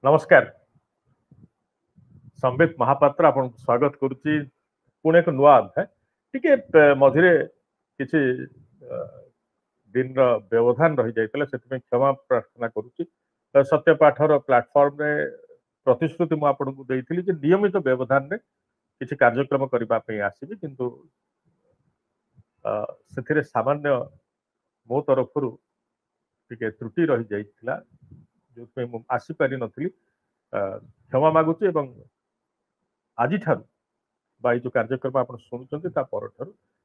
नमस्कार संबित महापात्र आपन स्वागत करुच्ची पुणे एक नुआ अध्याय टिके मझिरे किछि दिन व्यवधान रही जाइतले सेति क्षमा प्रार्थना करुच्ची सत्य पाठर प्लेटफॉर्म रे प्रतिश्रुति मु आपनको देइथिली जे नियमित व्यवधान रे किछि कार्यक्रम करबा पई आसीबी किंतु सेथिरे सामान्य मो तरफरु टिके त्रुटि रही जाइतिला जो पे मु आसी पारि नथिली क्षमा मागुची एवं आज जो कार्यक्रम आप शुणुंट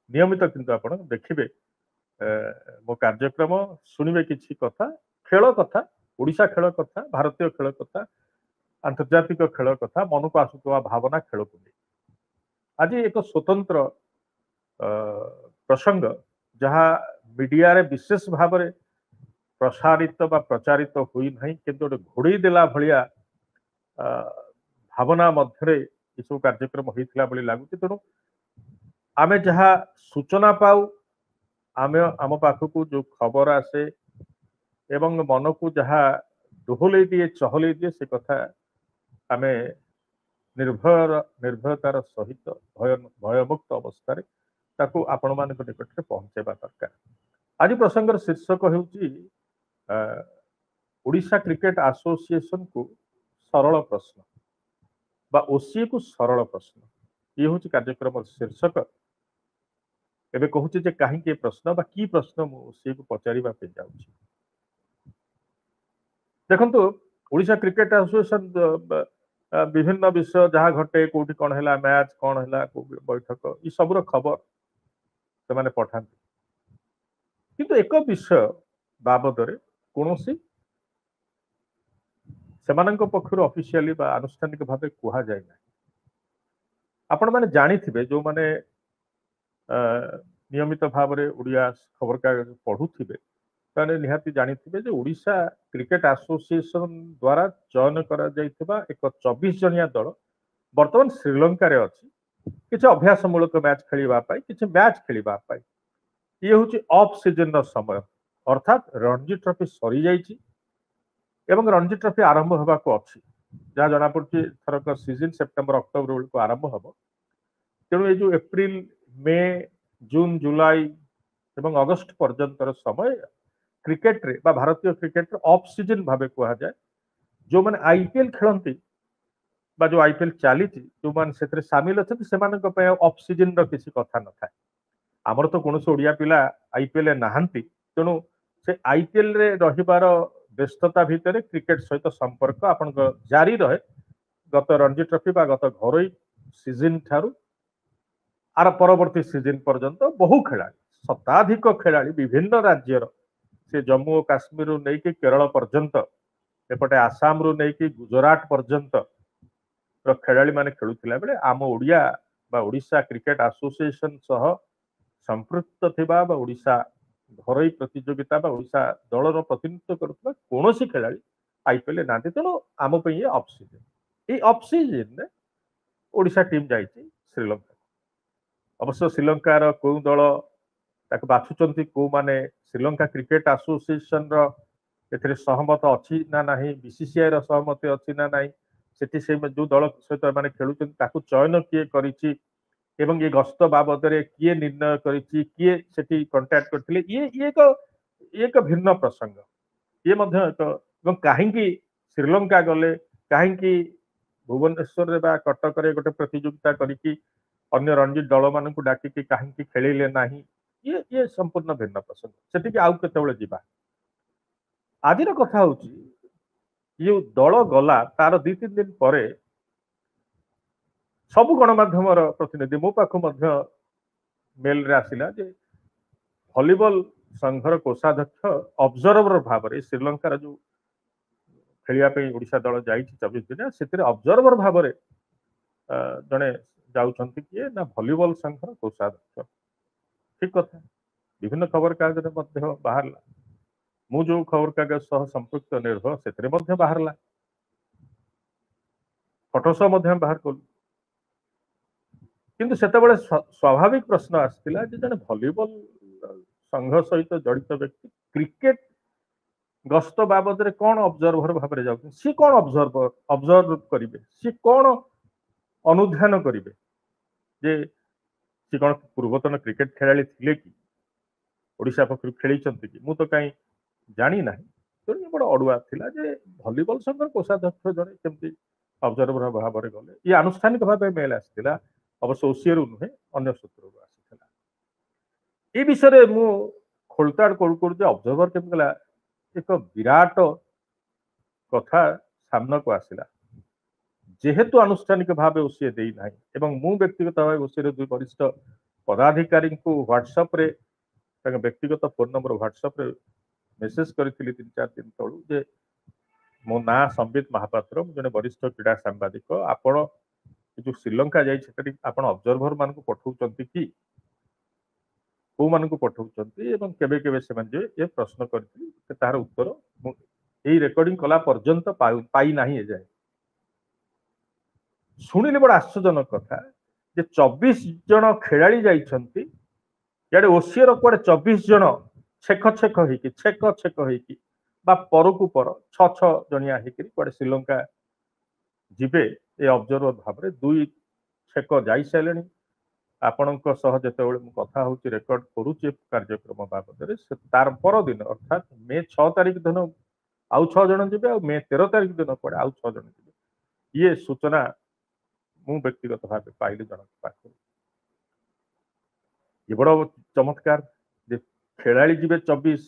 नियमित किंतु आप देखिए मो कार्यक्रम शुणवे कि कथा खेल कथा ओडिशा खेल कथा भारतीय खेल कथा आंतर्जातिक खेल कथा मन को आसुवा भावना खेल को आज एक स्वतंत्र प्रसंग जहाँ मीडिया रे विशेष भाव में प्रसारित बा प्रचारित हुई नहीं किंतु घोड़ी देला भलिया भावना मध्य सब कार्यक्रम होता लगुच तेणु आमे जहाँ सूचना पाऊ आमे आम पाखक जो खबर आसे एवं मन को जहाँ दोहले दिए चहले दिए से कथा आमे निर्भयतार सहित भयमुक्त अवस्था ताकू आपण मान निकट में पहुंचाइबा दरकार। आज प्रसंगर शीर्षक होउची ओडिशा क्रिकेट एसोसिएशन को सरल प्रश्न बा ओसीए को सरल प्रश्न ये हूँ कार्यक्रम शीर्षक एबे कहूची जे कहीं के प्रश्न बा की प्रश्न मु ओसीए को पचारिबा पे जाउची। देखंतु ओडिशा क्रिकेट एसोसिएशन विभिन्न विषय जहाँ घटे कोठी कौन हैला मैच कौन हैला बैठक ई सबरो खबर से माने पठांती किंतु एक विषय बाबद रे कोनोसी सेमानंक पक्षर ऑफिशियली बा आनुष्ठानिक भावे कुहा जाय ना आपण माने जानि थिबे जो माने नियमित भाव में ओडिया खबर कागज पढ़ुथिबे ताने निहाती जानि थिबे जे ओडिशा क्रिकेट एसोसिएशन द्वारा चयन करा जायथिबा एक 24 जनिया दल वर्तमान श्रीलंका रे अछि किछ अभ्यास मूलक मैच खेलिबा पाई किछ मैच खेलिबा पाई ये होची ऑफ सीजन रो समय अर्थात रणजी ट्रॉफी सरी जायछि एवं रणजी ट्रॉफी आरंभ होगा को अच्छी जहाँ जना पड़ी थरक सीजन सेप्टेम्बर अक्टोबर बेल को आरंभ हम तेणु ये जो एप्रिल मे जून जुलाई एवं अगस्त पर्यंत समय क्रिकेट रे बा भारतीय क्रिकेट रे ऑफ सीजन भावे कहा जाए जो मैंने आईपीएल खेलती बा जो आईपीएल चली जो मैंने से सामिल अच्छा से ऑफ सीजन किसी कथा न था आमर तो कौन ओडिया पिला आईपीएल नहांती तेणु से आईपीएल रे रहिबार व्यस्तता भितर क्रिकेट सहित संपर्क आपण जारी रहे गत रणजी ट्रॉफी बा गत घरोई सीजन ठारू आर परवर्ती सीजन पर्यंत बहु खेला शताधिक खेला विभिन्न राज्यर से जम्मू और काश्मीर नहीं कि केरल पर्यंत एपटे आसाम रु नहीं कि गुजरात पर्यंत खेला माने खेलुथिला बेले आम ओडिया बा ओडिशा क्रिकेट एसोसिएशन सह संपृक्त थिबा बा ओडिशा घरोई प्रतियोगिता बा ओडिशा दलर प्रतिनिधित्व करुवा कौन खेला आईपीएल ना तेणु आम पे ऑफ सीजन ये ऑफ सीजन ओडिशा टीम जाइए श्रीलंका अवश्य श्रीलंकार कौ दल ताको बाछुचंती को माने श्रीलंका क्रिकेट एसोसिएशन रो सहमत अच्छी ना नहीं बीसीसीआई रो सहमति अच्छी ना नहीं सेठी से जो दल सहित माने खेलुचंती ताको चयन किए करिछि एवं ये गस्त बाबद किए निर्णय करिछि किए सेठी कांटेक्ट करथिले ये एक भिन्न प्रसंग ये मध्य एक कहीं श्रीलंका गले कहीं भुवनेश्वर रे बा कटक रे गोटे प्रतियोगिता करिकि अन्य रणजी दल मान को डाकिकि कहीं खेलिले नाही ये संपूर्ण भिन्न प्रसंग सेठी आउ केतेबेले जिबा आज कथा होची ये दल गला तार 2-3 दिन पर सबु गणमाध्यम प्रतिनिधि मो पाख मेल रे आसिला जे भलीबॉल संघर कोषाध्यक्ष ऑब्जर्वर भाव में श्रीलंकार जो खेलिया ओडिशा दल जाइए 24 दिन से ऑब्जर्वर भाव में जड़े जाउछंती किए ना भलीबॉल संघर कोषाध्यक्ष ठीक कथा विभिन्न खबर कागज बाहर मु जो खबर कागज सह संपृक्त निर्भर से बाहरला फटोस बाहर कलु किंतु सेतेबेले स्वाभाविक प्रश्न आसला जे जने भलीबॉल संघ सहित जड़ित व्यक्ति क्रिकेट गस्त बाबद रे कौन ऑब्जर्वर भाव में जाउछन सी कौन ऑब्जर्व करिवे सी कौन अनुध्यान करिवे जे सी कौन पूर्वतन क्रिकेट खेलाड़ी थिले कि ओडिशा पक्षरु खेलिचंती कि मु तो काई जानी नाही तो ये बड़ अडुआ थिला जे वॉलीबॉल संघर कोषाध्यक्ष जने केमती ऑब्जर्वर भाव में गले ये आनुष्ठानिक भाव मेल आसिथिला अवश्य ओसीएरु नुहे अन्य सूत्रु आसिथिला ए विषय रे मु खोलताड़ करू जे ऑब्जर्वर केमती गला एक विराट कथा सामना को आसिला जेहेतु आनुष्ठानिक भाव ओसीए देई नाही एवं मु व्यक्तिगत भाव ओसीए दुई वरिष्ठ पदाधिकारी को व्हाट्सएप रे व्यक्तिगत फोन नंबर व्हाट्सएप रे मेसेज करी 3-4 दिन तलू जे मो ना संबित महापात्र जने वरिष्ठ क्रीड़ा सांबादिक आपण जो श्रीलंका जाई आपण ऑब्जर्वर मान को पठाउचंती कि को मान को पठाउचंती एवं केबे केबे से जे ये प्रश्न करथि तार उत्तर मु एई रेकॉर्डिंग कला पर्यंत पाई नाही जाए शुणिले बड़ आश्चर्यजनक कथा जे 24 जन खेलाड़ी जाइछंती याडे ओसीएर कुआडे 24 जन छेक छेक हेकी बा परकु पर 6 जनिया हेकी कुआडे श्रीलंका जिबे ए ऑब्जर्वर भाव रे दुई छेक जाई सालेनी आपणक सह जेतेबेले मु कथा होची रेकॉर्ड करूची कार्यक्रम बाबद रे तार पर दिन अर्थात मे 6 तारिख दिन आउ 6 जन जिबे आ मे 13 तारिख दिन कुआडे आउ 6 जन जिबे ये सूचना मु व्यक्तिगत भाव पाइले जनक पाखु ये बड़ चमत्कार जे खेलाड़ी जिबे 24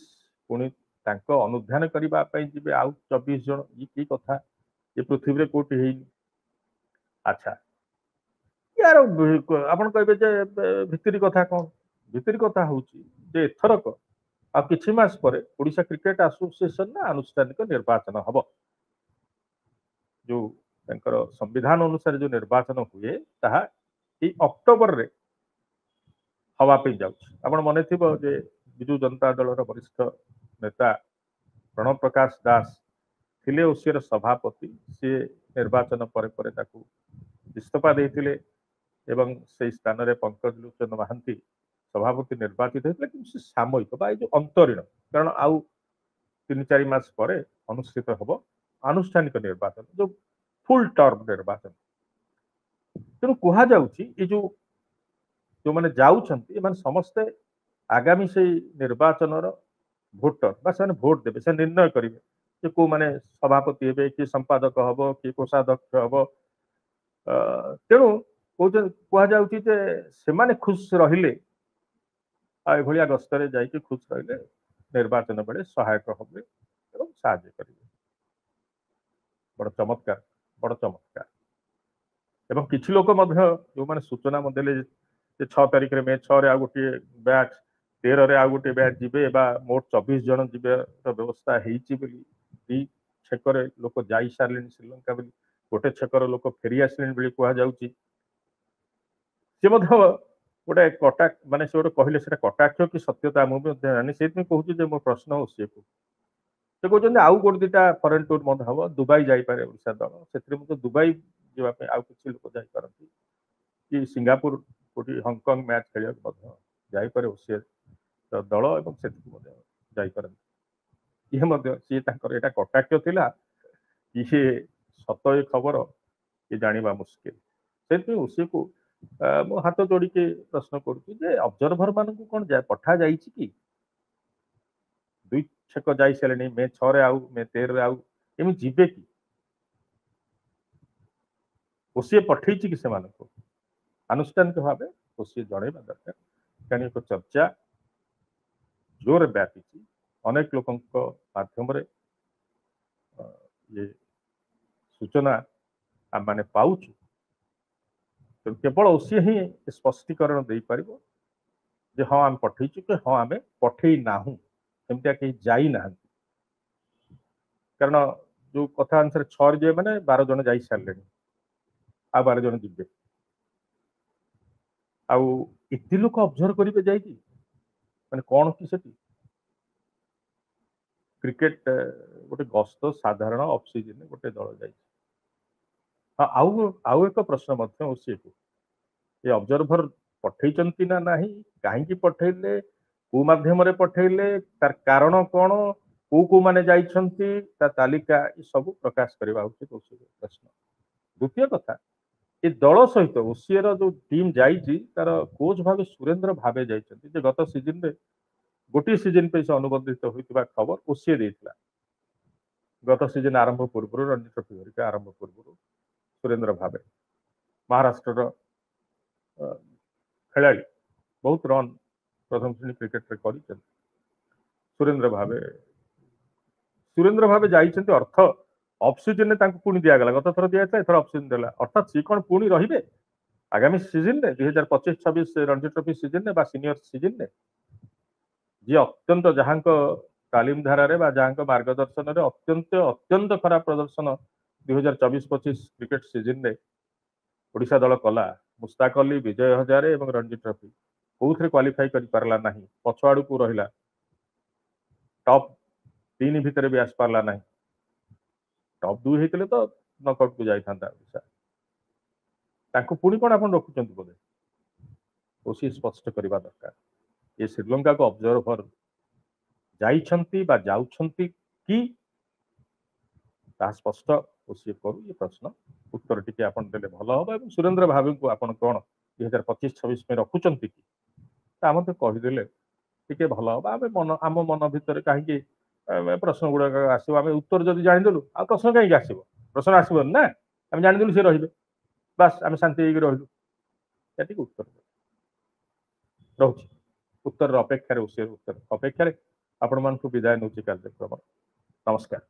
पुणी तांको अनुध्यान करबा पई जिबे आउ 24 जन ये की कथा ये पृथ्वी रे कोठी हेई अच्छा यार आपण कहबे जे भितरी कथा कोन भितरी कथा होची जे एथरक आ किछि मास परे ओडिशा क्रिकेट एसोसिएशन ना आनुष्ठानिक निर्वाचन हबो जो तांकर संविधान अनुसार जो निर्वाचन हुए ताहा ई अक्टोबर रे हवा पे जाउछ आपण मने थिबो जे बिजू जनता दल रो वरिष्ठ नेता प्रणव प्रकाश दास थिले ओसीर सभापति से निर्वाचन परे परे ताकू इस्तीफा देथिले एवं से स्थान रे पंकज लोचन महांती सभापति निर्वाचित होते कि सामयिक बा जो अंतरीण कारण आउ 3-4 मास परे अनुष्ठित हब आनुष्ठानिक निर्वाचन जो फुल टर्म निर्वाचन तेणु कहा जाउची ये जो मैंने जाउछंती माने समस्ते आगामी से निर्वाचन भोटर बा से भोट देवे से निर्णय करेंगे कि को माने सभापति हेबे कि संपादक हब कि कोषाध्यक्ष हब तेणु कह जाउची जे से माने खुश रहिले आ गस्तर जाइए खुश रहिले निर्वाचन बेले सहायक हबे एवं साहाय्य करेंगे बड़ चमत्कार एवं किछि लोक जो माने सूचना देले 6 तारिख रे मे 6 रे आ गोटे बैच 13 रे आ गोटे बैच जिबे बा मोट 24 जन जिबे व्यवस्था हेइची बोली दी छेकरे लोक जाई सारलेनी श्रीलंका बोली गोटे छेकर लोक फेरी आसलेनी बोली कहा जाउची से गोटे कटाक माने से गोटे कहले सेटा कटाक्ष कि सत्यता मु जानी से कहूँ जे मो प्रश्न हो सी को से कहते आउ गोटे दुटा फरेन टूर मत हम दुबई जापे ओडिशा दल से दुबई जावाई आउ किसी लोक जापारती कि सिंगापुर कोटी हांगकांग मैच खेल जापे ओसीए दल एवं से ये कटाक्ष थिला ये सत ये खबर ये जानिबा मुश्किल से ओसीए को मो हाथ जोड़ी के प्रश्न करुच्ची ऑब्जर्वर मान कौन पठा जाइए कि दुई छेक जाई सारे मे 6 रे आउ मे 13 रे आउ एम जीवे कि ओसीए पठे कि से आनुष्ठानिक भाव ओसीए जनइबा दरकार कहीं एक चर्चा जोर व्यापी अनेक लोक माध्यम ये सूचना आम मैंने पाउछु तो केवल ओसीए ही स्पष्टीकरण दे पार जे हाँ आम पठेचु कि हाँ आम पठे ना एमती कहीं जाई ना कारण जो कथा अनुसार 6 जे मैंने 12 जन जाई सारे आ 12 जन जीवे आउ एत लोक ऑब्जर्व करेंगे जाइए माने कौन कि क्रिकेट गोटे गस्त साधारण ऑफ सीजन गोटे दल जाइए हाँ आउ एक प्रश्न ओसीए को ये ऑब्जर्वर पठेइचंती ना नहीं कहीं पठेले को माध्यम रे पठेले तार कारण कौन को माने जाइछंती ता तालिका ई सब प्रकाश करबा उचित ओसीए प्रश्न। द्वितीय कथा ए दल सहित ओसीए रो जो टीम जाइछि तार कोच भाबे सुरेंद्र भाबे जाइछंती जे गत सीजन रे गोटी सीजन पे से अनुबंधित होइतिबा खबर ओसीए देइतिला। गत सीजन आरंभ पूर्व रणजी ट्रॉफी हरिका आरंभ पूर्व सुरेंद्र भाबे महाराष्ट्र खेलाड़ी बहुत रन प्रथम श्रेणी क्रिकेट रे करिसें। सुरेंद्र भाबे जाइछंती अर्थ ऑफ सीजन ने तांको पुणी दिया गला गत थर दिया था एथर ऑफ सीजन देला अर्थात सी कोन पुणी रहिबे आगामी सीजन रे 2025-26 रणजी ट्रॉफी सीजन ने बा सीनियर सीजन ने जी अत्यंत जहां तालीम धारा बा जहां मार्गदर्शन रे अत्यंत अत्यंत खराब प्रदर्शन 2024-25 क्रिकेट सीजन रे ओडिशा दल कला मुस्ताक अली विजय हजारे एवं रणजी ट्रॉफी कौथे क्वालिफाई कर पारला नहीं पछआड़ को रहिला टॉप 3 भितर भी आस पारला नहीं टॉप 2 हेतले तो नॉकआउट को जाई थांता ओडिशा तांको पुणी कोन आपन रखुचंती बोले ओसी स्पष्ट करबा दरकार ये श्रीलंका को ऑब्जर्वर जाइछंती बा जाउछंती कि ता स्पष्ट ओसी करू ये प्रश्न उत्तर टिके आपन देले भलो हो एवं सुरेंद्र भावे को आपन कोन 2025-26 में रखुचंती कि ता मते कहि देले टिके भलो हो आमे मन आम मन भितर काहे कि प्रश्न गुड़ा आसो आम उत्तर जदि जानिदेलु आ प्रश्न कहीं आसो प्रश्न आसब ना आम जानिदेलु सी रही बास आम शांति होगी रही ये उत्तर रोचे उत्तर अपेक्षा उत्तर अपेक्षा आपण मान विदाय नौ कार्यक्रम नमस्कार।